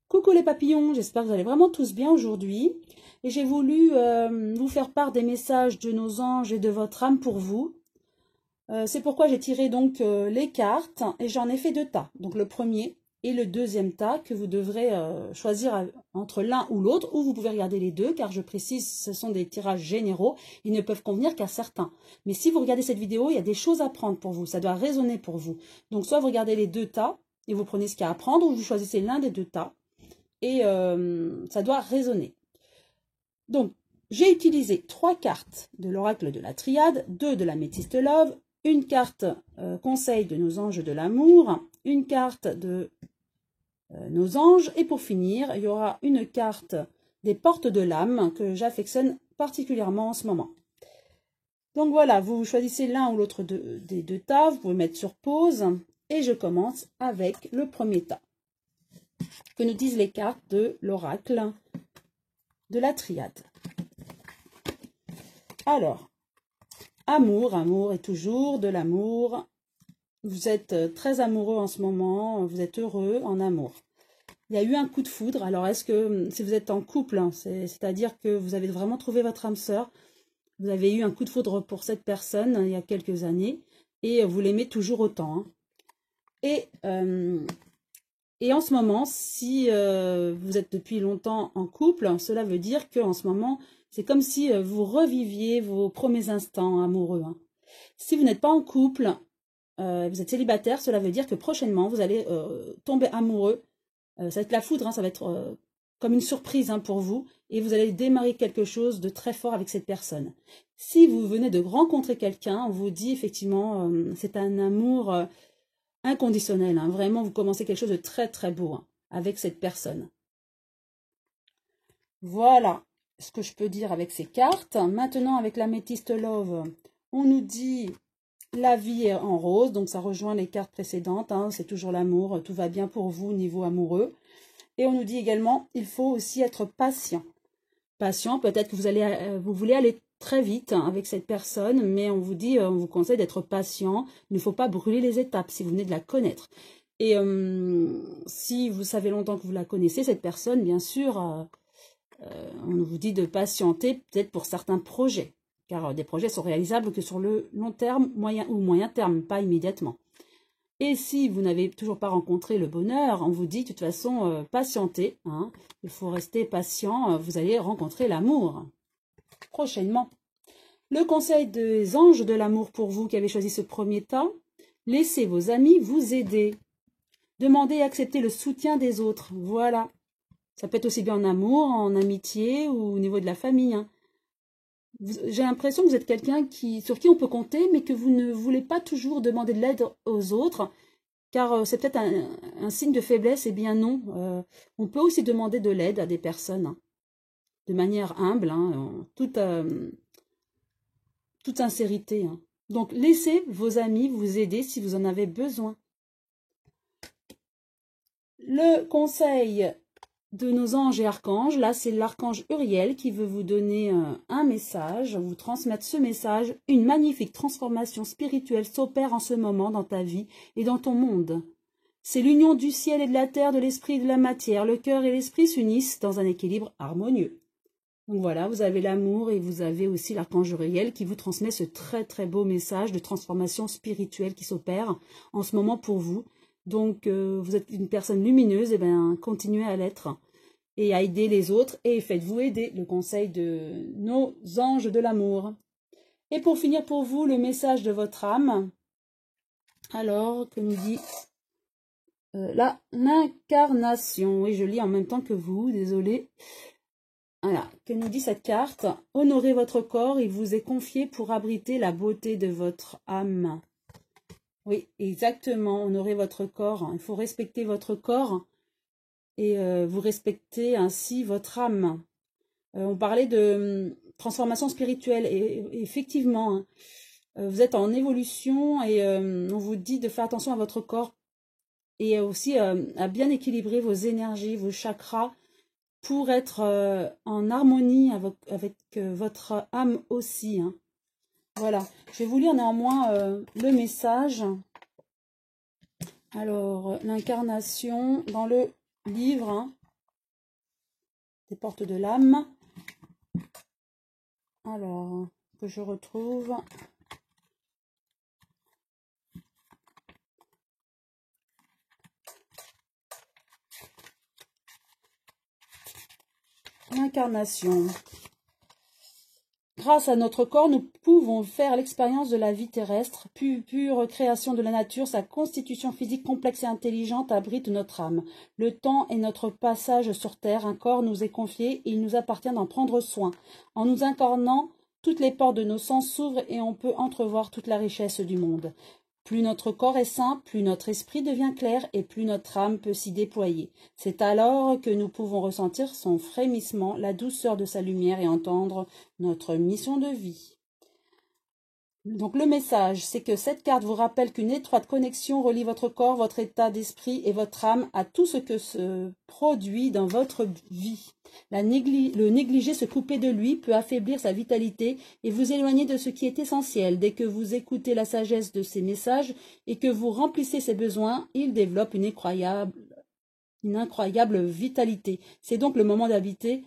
Coucou les papillons, j'espère que vous allez vraiment tous bien aujourd'hui. Et j'ai voulu vous faire part des messages de nos anges et de votre âme pour vous. C'est pourquoi j'ai tiré donc les cartes et j'en ai fait 2 tas. Donc le premier et le deuxième tas que vous devrez choisir entre l'un ou l'autre, ou vous pouvez regarder les deux, car je précise, ce sont des tirages généraux, ils ne peuvent convenir qu'à certains. Mais si vous regardez cette vidéo, il y a des choses à prendre pour vous, ça doit résonner pour vous. Donc soit vous regardez les 2 tas et vous prenez ce qu'il y a à prendre, ou vous choisissez l'un des 2 tas. Et ça doit résonner. Donc, j'ai utilisé 3 cartes de l'oracle de la triade, 2 de la métiste love, une carte conseil de nos anges de l'amour, une carte de nos anges, et pour finir, il y aura une carte des portes de l'âme que j'affectionne particulièrement en ce moment. Donc voilà, vous choisissez l'un ou l'autre des 2 tas, vous pouvez mettre sur pause, et je commence avec le premier tas. Que nous disent les cartes de l'oracle de la triade. Alors, amour, amour et toujours de l'amour. Vous êtes très amoureux en ce moment, vous êtes heureux en amour. Il y a eu un coup de foudre, alors est-ce que, si vous êtes en couple, hein, c'est-à-dire que vous avez vraiment trouvé votre âme sœur, vous avez eu un coup de foudre pour cette personne il y a quelques années, et vous l'aimez toujours autant. Hein. Et en ce moment, si vous êtes depuis longtemps en couple, cela veut dire qu'en ce moment, c'est comme si vous reviviez vos premiers instants amoureux. Hein. Si vous n'êtes pas en couple, vous êtes célibataire, cela veut dire que prochainement, vous allez tomber amoureux. Ça va être la foudre, hein, ça va être comme une surprise hein, pour vous. Et vous allez démarrer quelque chose de très fort avec cette personne. Si vous venez de rencontrer quelqu'un, on vous dit effectivement, c'est un amour... inconditionnel, hein. Vraiment, vous commencez quelque chose de très très beau hein, avec cette personne. Voilà ce que je peux dire avec ces cartes. Maintenant, avec la métiste love, on nous dit la vie est en rose, donc ça rejoint les cartes précédentes, hein, c'est toujours l'amour, tout va bien pour vous au niveau amoureux. Et on nous dit également, il faut aussi être patient. Patient, peut-être que vous voulez aller très vite avec cette personne, mais on vous dit, on vous conseille d'être patient. Il ne faut pas brûler les étapes si vous venez de la connaître. Et si vous savez longtemps que vous la connaissez, cette personne, bien sûr, on vous dit de patienter peut-être pour certains projets, car des projets sont réalisables que sur le long terme, moyen terme, pas immédiatement. Et si vous n'avez toujours pas rencontré le bonheur, on vous dit de toute façon, patientez, hein, il faut rester patient, vous allez rencontrer l'amour prochainement. Le conseil des anges de l'amour pour vous qui avez choisi ce premier tas, laissez vos amis vous aider. Demandez et acceptez le soutien des autres, voilà. Ça peut être aussi bien en amour, en amitié ou au niveau de la famille. Hein. J'ai l'impression que vous êtes quelqu'un sur qui on peut compter, mais que vous ne voulez pas toujours demander de l'aide aux autres, car c'est peut-être un signe de faiblesse, et bien non. On peut aussi demander de l'aide à des personnes, hein, de manière humble, hein, en toute sincérité. Hein. Donc, laissez vos amis vous aider si vous en avez besoin. Le conseil de nos anges et archanges, là c'est l'archange Uriel qui veut vous donner un message, vous transmettre ce message. Une magnifique transformation spirituelle s'opère en ce moment dans ta vie et dans ton monde. C'est l'union du ciel et de la terre, de l'esprit et de la matière. Le cœur et l'esprit s'unissent dans un équilibre harmonieux. Donc voilà, vous avez l'amour et vous avez aussi l'archange Uriel qui vous transmet ce très très beau message de transformation spirituelle qui s'opère en ce moment pour vous. Donc, vous êtes une personne lumineuse, et bien, continuez à l'être et à aider les autres et faites-vous aider, le conseil de nos anges de l'amour. Et pour finir pour vous, le message de votre âme. Alors, que nous dit l'incarnation. Oui, je lis en même temps que vous, désolé. Voilà, que nous dit cette carte. Honorez votre corps, il vous est confié pour abriter la beauté de votre âme. Oui, exactement, honorez votre corps. Il faut respecter votre corps et vous respectez ainsi votre âme. On parlait de transformation spirituelle et effectivement, hein, vous êtes en évolution et on vous dit de faire attention à votre corps et aussi à bien équilibrer vos énergies, vos chakras pour être en harmonie avec votre âme aussi. Hein. Voilà, je vais vous lire néanmoins le message. Alors, l'incarnation dans le livre, hein, des portes de l'âme. Alors, que je retrouve. L'incarnation. Grâce à notre corps, nous pouvons faire l'expérience de la vie terrestre, pure création de la nature. Sa constitution physique complexe et intelligente abrite notre âme. Le temps est notre passage sur terre. Un corps nous est confié et il nous appartient d'en prendre soin. En nous incarnant, toutes les portes de nos sens s'ouvrent et on peut entrevoir toute la richesse du monde. Plus notre corps est sain, plus notre esprit devient clair et plus notre âme peut s'y déployer. C'est alors que nous pouvons ressentir son frémissement, la douceur de sa lumière et entendre notre mission de vie. Donc le message, c'est que cette carte vous rappelle qu'une étroite connexion relie votre corps, votre état d'esprit et votre âme à tout ce que se produit dans votre vie. Le négliger, se couper de lui, peut affaiblir sa vitalité et vous éloigner de ce qui est essentiel. Dès que vous écoutez la sagesse de ces messages et que vous remplissez ses besoins, il développe une incroyable vitalité. C'est donc le moment d'habiter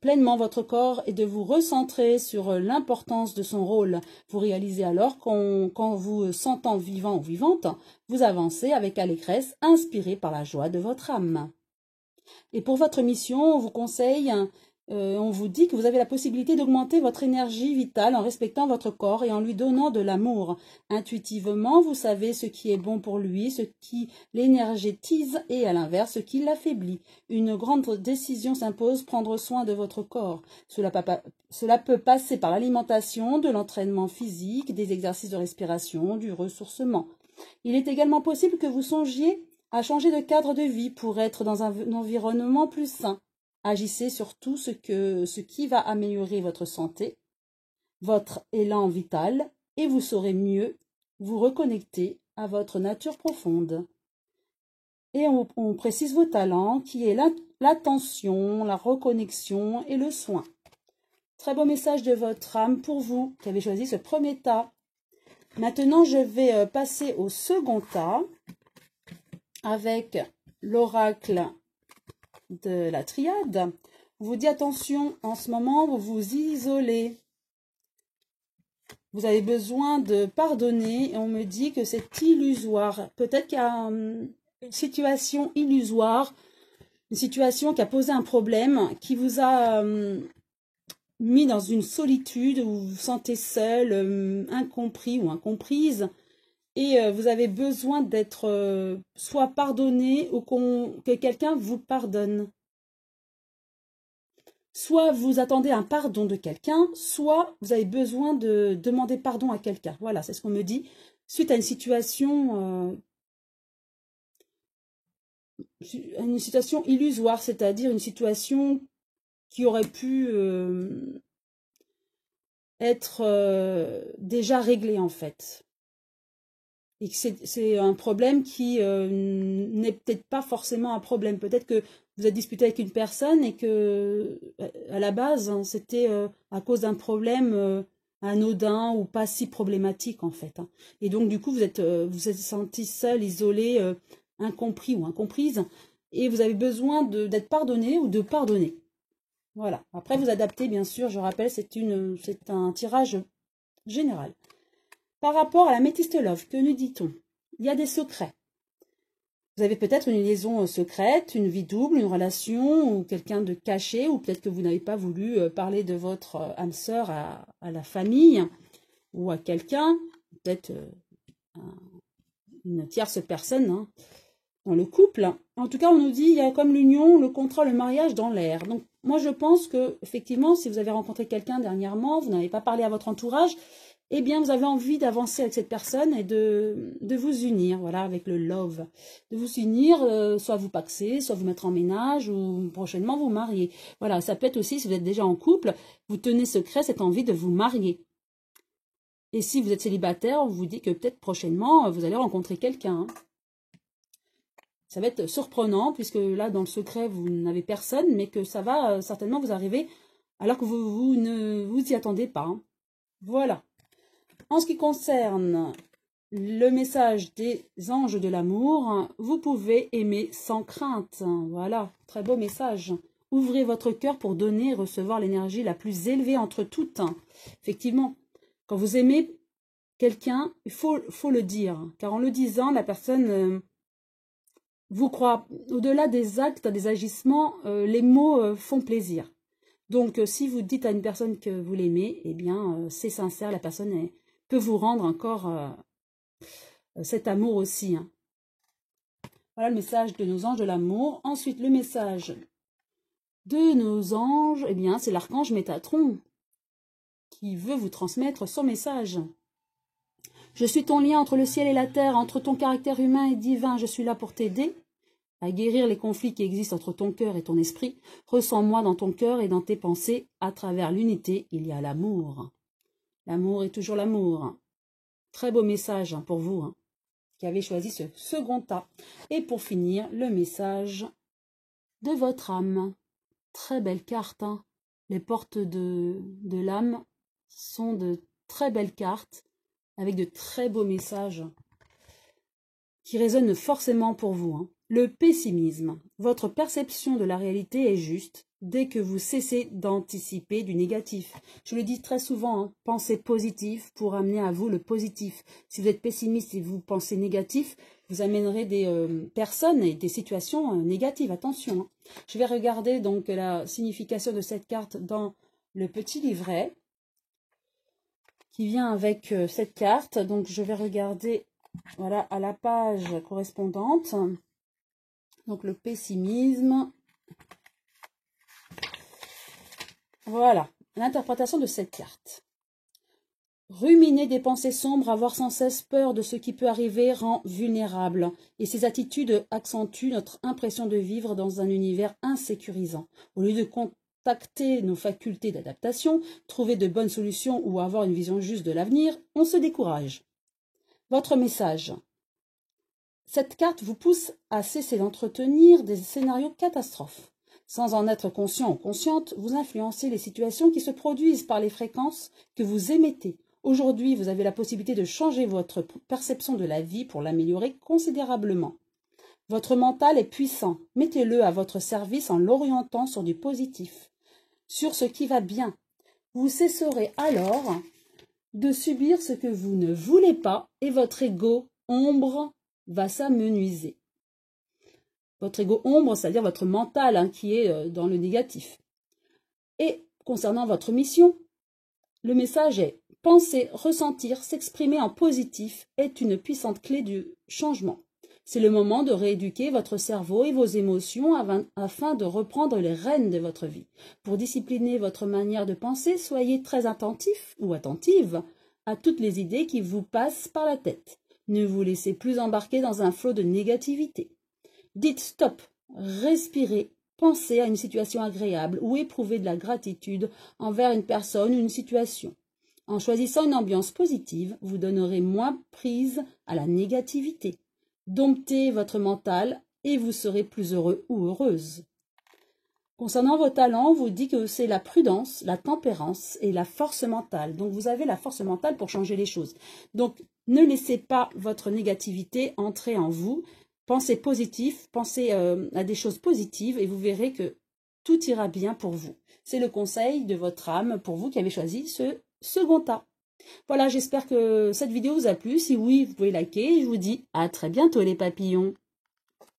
pleinement votre corps et de vous recentrer sur l'importance de son rôle. Vous réalisez alors qu'en vous sentant vivant ou vivante, vous avancez avec allégresse, inspiré par la joie de votre âme. Et pour votre mission, on vous conseille, on vous dit que vous avez la possibilité d'augmenter votre énergie vitale en respectant votre corps et en lui donnant de l'amour. Intuitivement, vous savez ce qui est bon pour lui, ce qui l'énergétise et à l'inverse, ce qui l'affaiblit. Une grande décision s'impose, prendre soin de votre corps. Cela peut passer par l'alimentation, de l'entraînement physique, des exercices de respiration, du ressourcement. Il est également possible que vous songiez à changer de cadre de vie pour être dans un environnement plus sain. Agissez sur tout ce qui va améliorer votre santé, votre élan vital, et vous saurez mieux vous reconnecter à votre nature profonde. Et on précise vos talents, qui est l'attention, la reconnexion et le soin. Très beau message de votre âme pour vous qui avez choisi ce premier tas. Maintenant, je vais passer au second tas avec l'oracle de la triade. On vous dit attention, en ce moment, vous vous isolez. Vous avez besoin de pardonner et on me dit que c'est illusoire. Peut-être qu'il y a une situation illusoire, une situation qui a posé un problème, qui vous a mis dans une solitude où vous vous sentez seul, incompris ou incomprise. Et vous avez besoin d'être soit pardonné ou que quelqu'un vous pardonne. Soit vous attendez un pardon de quelqu'un, soit vous avez besoin de demander pardon à quelqu'un. Voilà, c'est ce qu'on me dit. Suite à une situation illusoire, c'est-à-dire une situation qui aurait pu être déjà réglée en fait. Et que c'est un problème qui n'est peut-être pas forcément un problème. Peut-être que vous avez discuté avec une personne et que, à la base, hein, c'était à cause d'un problème anodin ou pas si problématique, en fait. Hein. Et donc, du coup, vous êtes senti seul, isolé, incompris ou incomprise. Et vous avez besoin d'être pardonné ou de pardonner. Voilà. Après, vous adaptez, bien sûr, je rappelle, c'est un tirage général. Par rapport à la métiste love, que nous dit-on? Il y a des secrets. Vous avez peut-être une liaison secrète, une vie double, une relation, ou quelqu'un de caché, ou peut-être que vous n'avez pas voulu parler de votre âme sœur à la famille, ou à quelqu'un, peut-être une tierce personne hein, dans le couple. En tout cas, on nous dit il y a comme l'union, le contrat, le mariage dans l'air. Donc, moi, je pense que effectivement, si vous avez rencontré quelqu'un dernièrement, vous n'avez pas parlé à votre entourage, eh bien, vous avez envie d'avancer avec cette personne et de vous unir, voilà, avec le love. De vous unir, soit vous paxer, soit vous mettre en ménage, ou prochainement vous marier. Voilà, ça peut être aussi, si vous êtes déjà en couple, vous tenez secret cette envie de vous marier. Et si vous êtes célibataire, on vous dit que peut-être prochainement, vous allez rencontrer quelqu'un. Hein. Ça va être surprenant, puisque là, dans le secret, vous n'avez personne, mais que ça va certainement vous arriver, alors que vous ne vous y attendez pas. Hein. Voilà. En ce qui concerne le message des anges de l'amour, vous pouvez aimer sans crainte. Voilà, très beau message. Ouvrez votre cœur pour donner et recevoir l'énergie la plus élevée entre toutes. Effectivement, quand vous aimez quelqu'un, il faut le dire. Car en le disant, la personne vous croit. Au-delà des actes, des agissements, les mots font plaisir. Donc, si vous dites à une personne que vous l'aimez, eh bien, c'est sincère. La personne peut vous rendre encore cet amour aussi. Hein. Voilà le message de nos anges de l'amour. Ensuite, le message de nos anges, eh bien, c'est l'archange Métatron qui veut vous transmettre son message. Je suis ton lien entre le ciel et la terre, entre ton caractère humain et divin. Je suis là pour t'aider à guérir les conflits qui existent entre ton cœur et ton esprit. Ressens-moi dans ton cœur et dans tes pensées. À travers l'unité, il y a l'amour. L'amour est toujours l'amour. Très beau message pour vous qui avez choisi ce second tas. Et pour finir, le message de votre âme. Très belle carte. Hein. Les portes de l'âme sont de très belles cartes avec de très beaux messages qui résonnent forcément pour vous. Hein. Le pessimisme. Votre perception de la réalité est juste dès que vous cessez d'anticiper du négatif. Je le dis très souvent, hein, pensez positif pour amener à vous le positif. Si vous êtes pessimiste et vous pensez négatif, vous amènerez des personnes et des situations négatives. Attention. Hein. Je vais regarder donc la signification de cette carte dans le petit livret qui vient avec cette carte. Donc je vais regarder voilà, à la page correspondante. Donc le pessimisme. Voilà, l'interprétation de cette carte. Ruminer des pensées sombres, avoir sans cesse peur de ce qui peut arriver rend vulnérable. Et ces attitudes accentuent notre impression de vivre dans un univers insécurisant. Au lieu de contacter nos facultés d'adaptation, trouver de bonnes solutions ou avoir une vision juste de l'avenir, on se décourage. Votre message. Cette carte vous pousse à cesser d'entretenir des scénarios catastrophes. Sans en être conscient ou consciente, vous influencez les situations qui se produisent par les fréquences que vous émettez. Aujourd'hui, vous avez la possibilité de changer votre perception de la vie pour l'améliorer considérablement. Votre mental est puissant. Mettez-le à votre service en l'orientant sur du positif, sur ce qui va bien. Vous cesserez alors de subir ce que vous ne voulez pas et votre ego ombre va s'amenuiser. Votre ego ombre, c'est-à-dire votre mental qui est dans le négatif. Et concernant votre mission, le message est « Penser, ressentir, s'exprimer en positif est une puissante clé du changement. C'est le moment de rééduquer votre cerveau et vos émotions afin de reprendre les rênes de votre vie. Pour discipliner votre manière de penser, soyez très attentif ou attentive à toutes les idées qui vous passent par la tête. Ne vous laissez plus embarquer dans un flot de négativité. Dites stop, respirez, pensez à une situation agréable ou éprouvez de la gratitude envers une personne ou une situation. En choisissant une ambiance positive, vous donnerez moins prise à la négativité. Domptez votre mental et vous serez plus heureux ou heureuse. Concernant vos talents, on vous dit que c'est la prudence, la tempérance et la force mentale. Donc vous avez la force mentale pour changer les choses. Donc ne laissez pas votre négativité entrer en vous. Pensez positif, pensez à des choses positives et vous verrez que tout ira bien pour vous. C'est le conseil de votre âme pour vous qui avez choisi ce second tas. Voilà, j'espère que cette vidéo vous a plu. Si oui, vous pouvez liker. Je vous dis à très bientôt les papillons.